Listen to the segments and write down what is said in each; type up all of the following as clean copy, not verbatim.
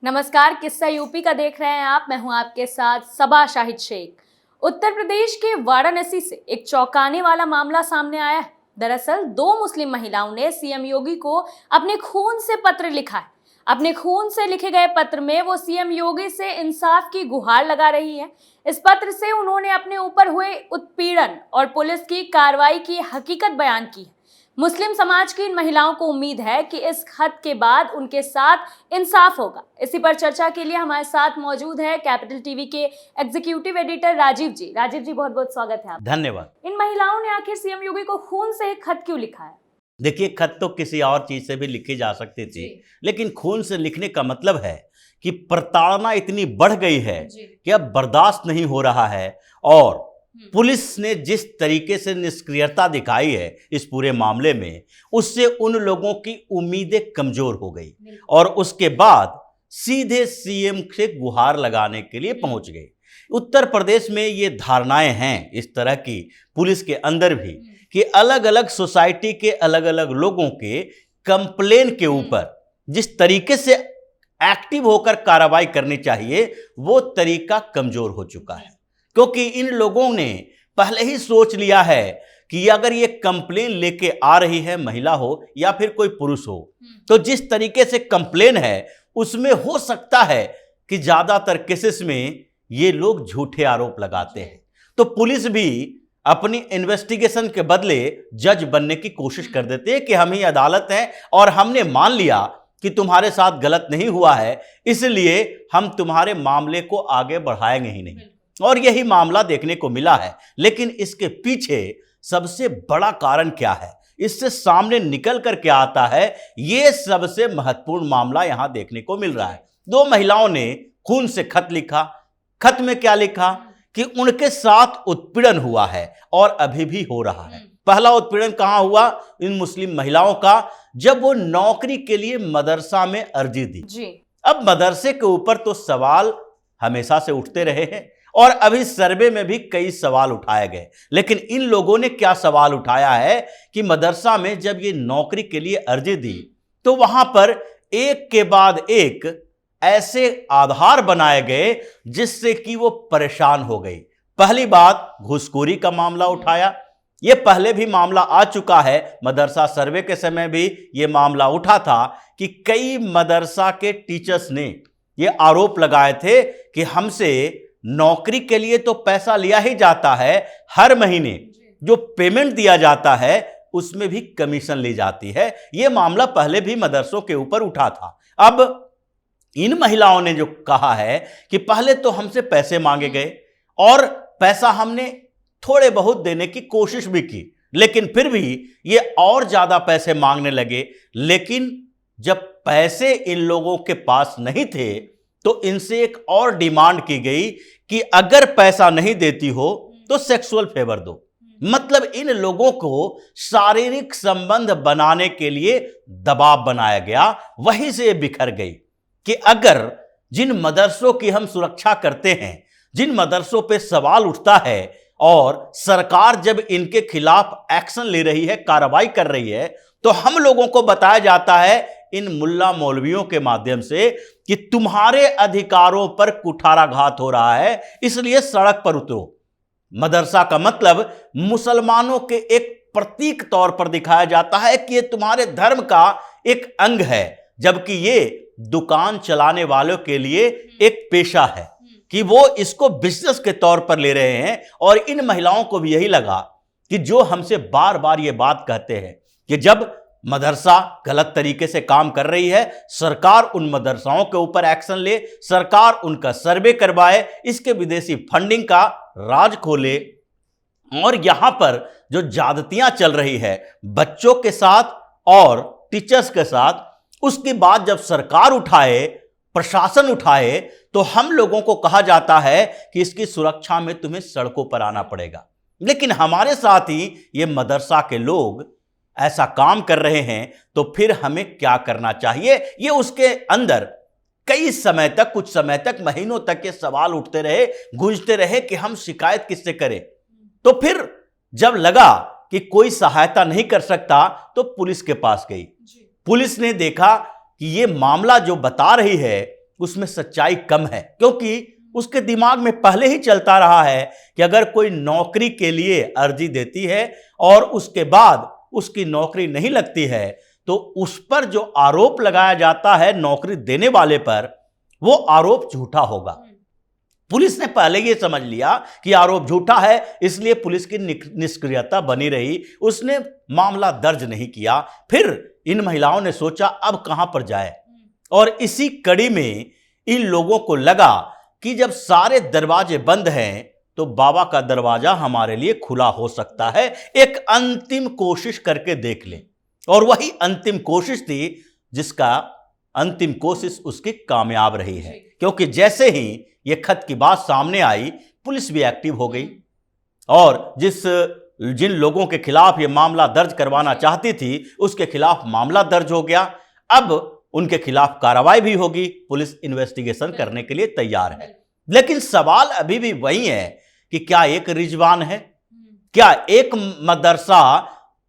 नमस्कार, किस्सा यूपी का देख रहे हैं आप। मैं हूं आपके साथ सबा शाहिद शेख। उत्तर प्रदेश के वाराणसी से एक चौंकाने वाला मामला सामने आया है। दरअसल दो मुस्लिम महिलाओं ने सीएम योगी को अपने खून से पत्र लिखा है। अपने खून से लिखे गए पत्र में वो सीएम योगी से इंसाफ की गुहार लगा रही है। इस पत्र से उन्होंने अपने ऊपर हुए उत्पीड़न और पुलिस की कार्रवाई की हकीकत बयान की है। मुस्लिम समाज की इन महिलाओं को उम्मीद है कि इस खत के बाद उनके साथ इंसाफ होगा। इसी पर चर्चा के लिए हमारे साथ मौजूद है कैपिटल टीवी के एग्जीक्यूटिव एडिटर राजीव जी। राजीव जी, बहुत बहुत स्वागत है आपका। धन्यवाद। इन महिलाओं ने आखिर सीएम योगी को खून से एक खत क्यों लिखा है? देखिए, खत तो किसी और चीज से भी लिखी जा सकती थी, लेकिन खून से लिखने का मतलब है कि प्रताड़ना इतनी बढ़ गई है कि अब बर्दाश्त नहीं हो रहा है। और पुलिस ने जिस तरीके से निष्क्रियता दिखाई है इस पूरे मामले में, उससे उन लोगों की उम्मीदें कमजोर हो गई और उसके बाद सीधे सीएम से गुहार लगाने के लिए पहुंच गए। उत्तर प्रदेश में ये धारणाएं हैं इस तरह की पुलिस के अंदर भी कि अलग अलग सोसाइटी के अलग अलग लोगों के कंप्लेन के ऊपर जिस तरीके से एक्टिव होकर कार्रवाई करनी चाहिए वो तरीका कमजोर हो चुका है, क्योंकि इन लोगों ने पहले ही सोच लिया है कि अगर ये कंप्लेन लेके आ रही है, महिला हो या फिर कोई पुरुष हो, तो जिस तरीके से कंप्लेन है उसमें हो सकता है कि ज्यादातर केसेस में ये लोग झूठे आरोप लगाते हैं। तो पुलिस भी अपनी इन्वेस्टिगेशन के बदले जज बनने की कोशिश कर देते हैं कि हम ही अदालत हैं और हमने मान लिया कि तुम्हारे साथ गलत नहीं हुआ है, इसलिए हम तुम्हारे मामले को आगे बढ़ाएंगे ही नहीं। और यही मामला देखने को मिला है। लेकिन इसके पीछे सबसे बड़ा कारण क्या है, इससे सामने निकल कर क्या आता है, यह सबसे महत्वपूर्ण मामला यहां देखने को मिल रहा है। दो महिलाओं ने खून से खत लिखा। खत में क्या लिखा कि उनके साथ उत्पीड़न हुआ है और अभी भी हो रहा है। पहला उत्पीड़न कहां हुआ? इन मुस्लिम महिलाओं का, जब वो नौकरी के लिए मदरसा में अर्जी दी जी। अब मदरसे के ऊपर तो सवाल हमेशा से उठते रहे हैं और अभी सर्वे में भी कई सवाल उठाए गए, लेकिन इन लोगों ने क्या सवाल उठाया है कि मदरसा में जब ये नौकरी के लिए अर्जी दी तो वहां पर एक के बाद एक ऐसे आधार बनाए गए जिससे कि वो परेशान हो गई। पहली बात, घूसखोरी का मामला उठाया। ये पहले भी मामला आ चुका है, मदरसा सर्वे के समय भी ये मामला उठा था कि कई मदरसा के टीचर्स ने ये आरोप लगाए थे कि हमसे नौकरी के लिए तो पैसा लिया ही जाता है, हर महीने जो पेमेंट दिया जाता है उसमें भी कमीशन ली जाती है। यह मामला पहले भी मदरसों के ऊपर उठा था। अब इन महिलाओं ने जो कहा है कि पहले तो हमसे पैसे मांगे गए और पैसा हमने थोड़े बहुत देने की कोशिश भी की, लेकिन फिर भी ये और ज्यादा पैसे मांगने लगे। लेकिन जब पैसे इन लोगों के पास नहीं थे तो इनसे एक और डिमांड की गई कि अगर पैसा नहीं देती हो तो सेक्सुअल फेवर दो। मतलब इन लोगों को शारीरिक संबंध बनाने के लिए दबाव बनाया गया। वहीं से बिखर गई कि अगर जिन मदरसों की हम सुरक्षा करते हैं, जिन मदरसों पे सवाल उठता है और सरकार जब इनके खिलाफ एक्शन ले रही है, कार्रवाई कर रही है, तो हम लोगों को बताया जाता है इन मुल्ला मौलवियों के माध्यम से कि तुम्हारे अधिकारों पर कुठाराघात हो रहा है, इसलिए सड़क पर उतरो। मदरसा का मतलब मुसलमानों के एक प्रतीक तौर पर दिखाया जाता है कि ये तुम्हारे धर्म का एक अंग है, जबकि ये दुकान चलाने वालों के लिए एक पेशा है कि वो इसको बिजनेस के तौर पर ले रहे हैं। और इन महिलाओं को भी यही लगा कि जो हमसे बार बार ये बात कहते हैं कि जब मदरसा गलत तरीके से काम कर रही है, सरकार उन मदरसाओं के ऊपर एक्शन ले, सरकार उनका सर्वे करवाए, इसके विदेशी फंडिंग का राज खोले। और यहां पर जो ज्यादतियां चल रही है बच्चों के साथ और टीचर्स के साथ, उसके बाद जब सरकार उठाए, प्रशासन उठाए, तो हम लोगों को कहा जाता है कि इसकी सुरक्षा में तुम्हें सड़कों पर आना पड़ेगा। लेकिन हमारे साथ ही ये मदरसा के लोग ऐसा काम कर रहे हैं, तो फिर हमें क्या करना चाहिए? ये उसके अंदर कई समय तक, कुछ समय तक, महीनों तक ये सवाल उठते रहे, गूंजते रहे कि हम शिकायत किससे करें। तो फिर जब लगा कि कोई सहायता नहीं कर सकता तो पुलिस के पास गई। पुलिस ने देखा कि ये मामला जो बता रही है उसमें सच्चाई कम है, क्योंकि उसके दिमाग में पहले ही चलता रहा है कि अगर कोई नौकरी के लिए अर्जी देती है और उसके बाद उसकी नौकरी नहीं लगती है तो उस पर जो आरोप लगाया जाता है नौकरी देने वाले पर, वो आरोप झूठा होगा। पुलिस ने पहले ये समझ लिया कि आरोप झूठा है, इसलिए पुलिस की निष्क्रियता बनी रही, उसने मामला दर्ज नहीं किया। फिर इन महिलाओं ने सोचा अब कहां पर जाए, और इसी कड़ी में इन लोगों को लगा कि जब सारे दरवाजे बंद हैं तो बाबा का दरवाजा हमारे लिए खुला हो सकता है, एक अंतिम कोशिश करके देख लें। और वही अंतिम कोशिश थी जिसका अंतिम कोशिश उसकी कामयाब रही है, क्योंकि जैसे ही ये खत की बात सामने आई पुलिस भी एक्टिव हो गई और जिन लोगों के खिलाफ ये मामला दर्ज करवाना चाहती थी उसके खिलाफ मामला दर्ज हो गया। अब उनके खिलाफ कार्रवाई भी होगी, पुलिस इन्वेस्टिगेशन करने के लिए तैयार है। लेकिन सवाल अभी भी वही है कि क्या एक रिजवान है, क्या एक मदरसा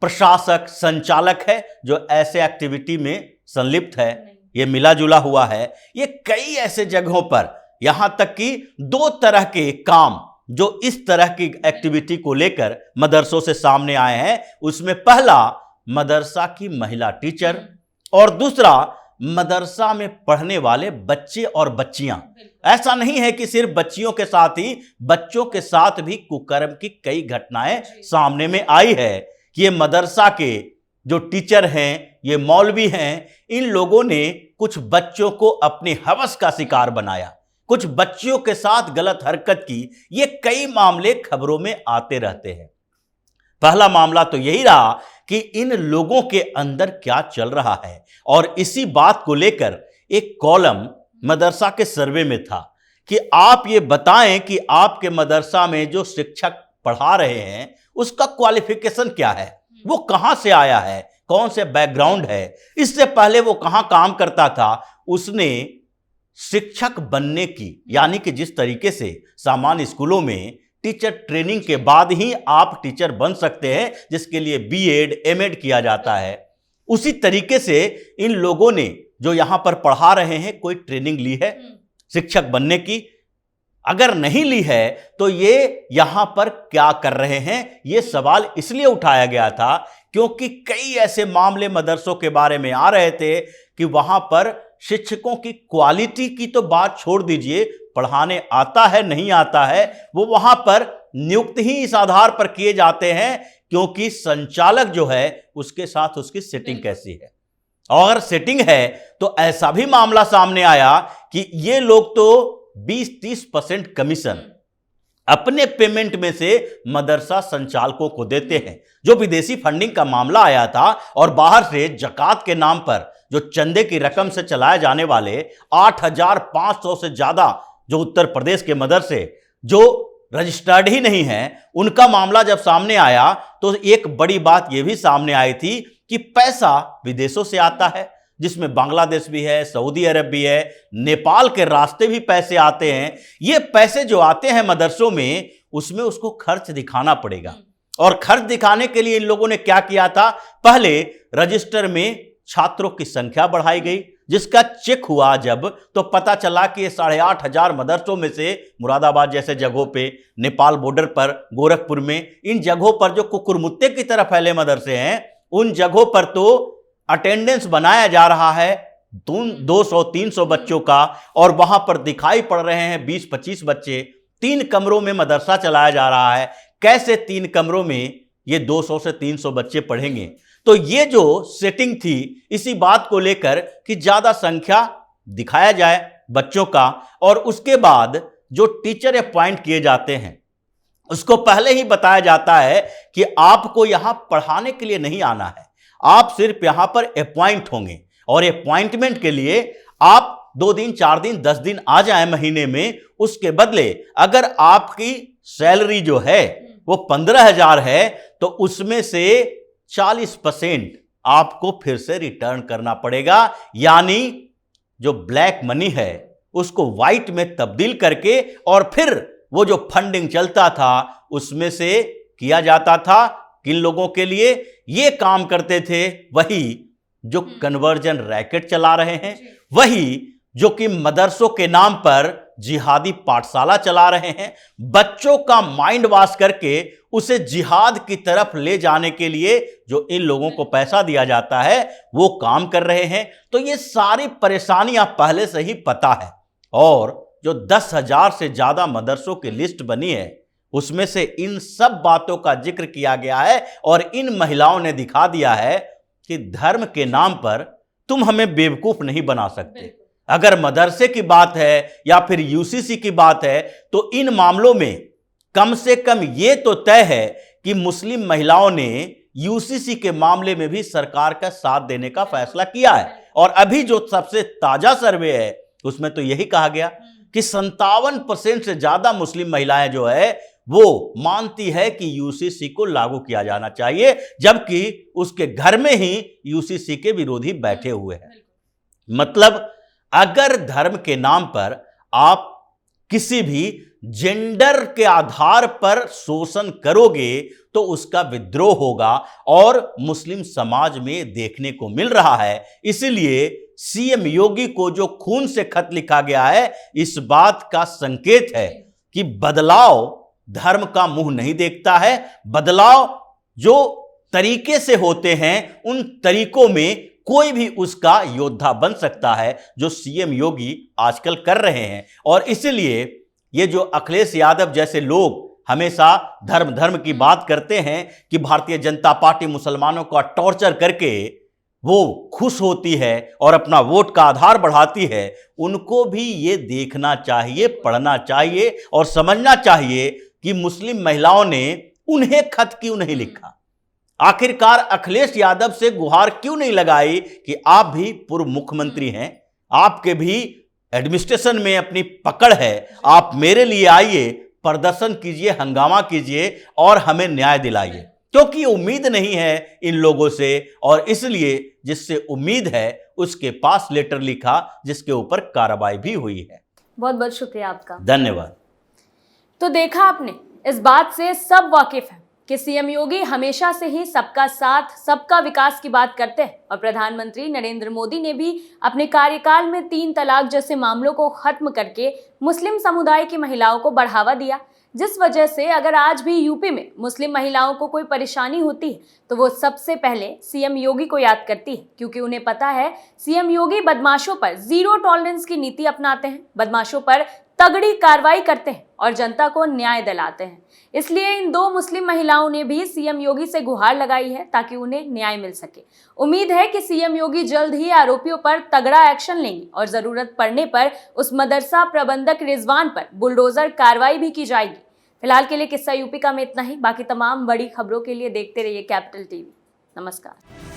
प्रशासक संचालक है जो ऐसे एक्टिविटी में संलिप्त है? ये मिला जुला हुआ है। ये कई ऐसे जगहों पर, यहां तक कि 2 तरह के काम जो इस तरह की एक्टिविटी को लेकर मदरसों से सामने आए हैं, उसमें पहला मदरसा की महिला टीचर और दूसरा मदरसा में पढ़ने वाले बच्चे और बच्चियां। ऐसा नहीं है कि सिर्फ बच्चियों के साथ ही, बच्चों के साथ भी कुकर्म की कई घटनाएं सामने में आई है कि ये मदरसा के जो टीचर हैं, ये मौलवी हैं, इन लोगों ने कुछ बच्चों को अपने हवस का शिकार बनाया, कुछ बच्चियों के साथ गलत हरकत की। ये कई मामले खबरों में आते रहते हैं। पहला मामला तो यही रहा कि इन लोगों के अंदर क्या चल रहा है, और इसी बात को लेकर एक कॉलम मदरसा के सर्वे में था कि आप ये बताएं कि आपके मदरसा में जो शिक्षक पढ़ा रहे हैं उसका क्वालिफिकेशन क्या है, वो कहां से आया है, कौन से बैकग्राउंड है, इससे पहले वो कहां काम करता था। उसने शिक्षक बनने की, यानी कि जिस तरीके से सामान्य स्कूलों में टीचर ट्रेनिंग के बाद ही आप टीचर बन सकते हैं, जिसके लिए बीएड एमएड किया जाता है, उसी तरीके से इन लोगों ने जो यहां पर पढ़ा रहे हैं कोई ट्रेनिंग ली है शिक्षक बनने की? अगर नहीं ली है तो ये यहां पर क्या कर रहे हैं? ये सवाल इसलिए उठाया गया था क्योंकि कई ऐसे मामले मदरसों के बारे में आ रहे थे कि वहां पर शिक्षकों की क्वालिटी की तो बात छोड़ दीजिए, पढ़ाने आता है नहीं आता है, वो वहां पर नियुक्त ही इस आधार पर किए जाते हैं क्योंकि संचालक जो है उसके साथ उसकी सेटिंग कैसी है। और सेटिंग है तो ऐसा भी मामला सामने आया कि ये लोग तो 20-30% कमीशन अपने पेमेंट में से मदरसा संचालकों को देते हैं। जो विदेशी फंडिंग का मामला आया था और बाहर से जकात के नाम पर जो चंदे की रकम से चलाए जाने वाले 8,500 से ज्यादा जो उत्तर प्रदेश के मदरसे जो रजिस्टर्ड ही नहीं हैं, उनका मामला जब सामने आया तो एक बड़ी बात यह भी सामने आई थी कि पैसा विदेशों से आता है, जिसमें बांग्लादेश भी है, सऊदी अरब भी है, नेपाल के रास्ते भी पैसे आते हैं। ये पैसे जो आते हैं मदरसों में, उसमें उसको खर्च दिखाना पड़ेगा। और खर्च दिखाने के लिए इन लोगों ने क्या किया था, पहले रजिस्टर में छात्रों की संख्या बढ़ाई गई, जिसका चेक हुआ जब तो पता चला कि ये 8,500 मदरसों में से मुरादाबाद जैसे जगहों पे, नेपाल बॉर्डर पर, गोरखपुर में, इन जगहों पर जो कुकुरमुत्ते की तरह फैले मदरसे हैं, उन जगहों पर तो अटेंडेंस बनाया जा रहा है 200-300 बच्चों का, और वहां पर दिखाई पड़ रहे हैं 20-25 बच्चे। 3 कमरों में मदरसा चलाया जा रहा है। कैसे 3 कमरों में ये 200 से 300 बच्चे पढ़ेंगे? तो ये जो सेटिंग थी इसी बात को लेकर कि ज्यादा संख्या दिखाया जाए बच्चों का, और उसके बाद जो टीचर अपॉइंट किए जाते हैं उसको पहले ही बताया जाता है कि आपको यहां पढ़ाने के लिए नहीं आना है, आप सिर्फ यहां पर अपॉइंट होंगे, और अपॉइंटमेंट के लिए आप 2 दिन 4 दिन 10 दिन आ जाए महीने में। उसके बदले अगर आपकी सैलरी जो है वो 15,000 है तो उसमें से 40% आपको फिर से रिटर्न करना पड़ेगा, यानी जो ब्लैक मनी है उसको व्हाइट में तब्दील करके, और फिर वो जो फंडिंग चलता था उसमें से किया जाता था। किन लोगों के लिए ये काम करते थे? वही जो कन्वर्जन रैकेट चला रहे हैं, वही जो कि मदरसों के नाम पर जिहादी पाठशाला चला रहे हैं, बच्चों का माइंड वॉश करके उसे जिहाद की तरफ ले जाने के लिए जो इन लोगों को पैसा दिया जाता है वो काम कर रहे हैं। तो ये सारी परेशानियां पहले से ही पता है। और जो 10,000 से ज्यादा मदरसों की लिस्ट बनी है उसमें से इन सब बातों का जिक्र किया गया है और इन महिलाओं ने दिखा दिया है कि धर्म के नाम पर तुम हमें बेवकूफ नहीं बना सकते। अगर मदरसे की बात है या फिर यूसीसी की बात है तो इन मामलों में कम से कम ये तो तय है कि मुस्लिम महिलाओं ने यूसीसी के मामले में भी सरकार का साथ देने का फैसला किया है। और अभी जो सबसे ताजा सर्वे है उसमें तो यही कहा गया कि 57% से ज्यादा मुस्लिम महिलाएं जो है वो मानती है कि यूसीसी को लागू किया जाना चाहिए, जबकि उसके घर में ही यूसीसी के विरोधी बैठे हुए हैं। मतलब अगर धर्म के नाम पर आप किसी भी जेंडर के आधार पर शोषण करोगे तो उसका विद्रोह होगा और मुस्लिम समाज में देखने को मिल रहा है। इसीलिए सीएम योगी को जो खून से खत लिखा गया है इस बात का संकेत है कि बदलाव धर्म का मुंह नहीं देखता है। बदलाव जो तरीके से होते हैं उन तरीकों में कोई भी उसका योद्धा बन सकता है, जो सीएम योगी आजकल कर रहे हैं। और इसलिए ये जो अखिलेश यादव जैसे लोग हमेशा धर्म की बात करते हैं कि भारतीय जनता पार्टी मुसलमानों का टॉर्चर करके वो खुश होती है और अपना वोट का आधार बढ़ाती है, उनको भी ये देखना चाहिए, पढ़ना चाहिए और समझना चाहिए कि मुस्लिम महिलाओं ने उन्हें खत क्यों नहीं लिखा। आखिरकार अखिलेश यादव से गुहार क्यों नहीं लगाई कि आप भी पूर्व मुख्यमंत्री हैं, आपके भी एडमिनिस्ट्रेशन में अपनी पकड़ है, आप मेरे लिए आइए, प्रदर्शन कीजिए, हंगामा कीजिए और हमें न्याय दिलाइए। क्योंकि उम्मीद नहीं है इन लोगों से और इसलिए जिससे उम्मीद है उसके पास लेटर लिखा जिसके ऊपर कार्रवाई भी हुई है। बहुत बहुत शुक्रिया आपका। धन्यवाद। तो देखा आपने, इस बात से सब वाकिफ हैं कि सीएम योगी हमेशा से ही सबका साथ, सबका विकास की बात करते हैं और प्रधानमंत्री नरेंद्र मोदी ने भी अपने कार्यकाल में 3 तलाक जैसे मामलों को खत्म करके मुस्लिम समुदाय की महिलाओं को बढ़ावा दिया, जिस वजह से अगर आज भी यूपी में मुस्लिम महिलाओं को कोई परेशानी होती है तो वो सबसे पहले सीएम योगी को याद करती है, क्योंकि उन्हें पता है सीएम योगी बदमाशों पर जीरो टॉलरेंस की नीति अपनाते हैं, बदमाशों पर तगड़ी कार्रवाई करते हैं और जनता को न्याय दिलाते हैं। इसलिए इन 2 मुस्लिम महिलाओं ने भी सीएम योगी से गुहार लगाई है ताकि उन्हें न्याय मिल सके। उम्मीद है कि सीएम योगी जल्द ही आरोपियों पर तगड़ा एक्शन लेंगे और जरूरत पड़ने पर उस मदरसा प्रबंधक रिजवान पर बुलडोजर कार्रवाई भी की जाएगी। फिलहाल के लिए किस्सा यूपी का में इतना ही। बाकी तमाम बड़ी खबरों के लिए देखते रहिए कैपिटल टीवी। नमस्कार।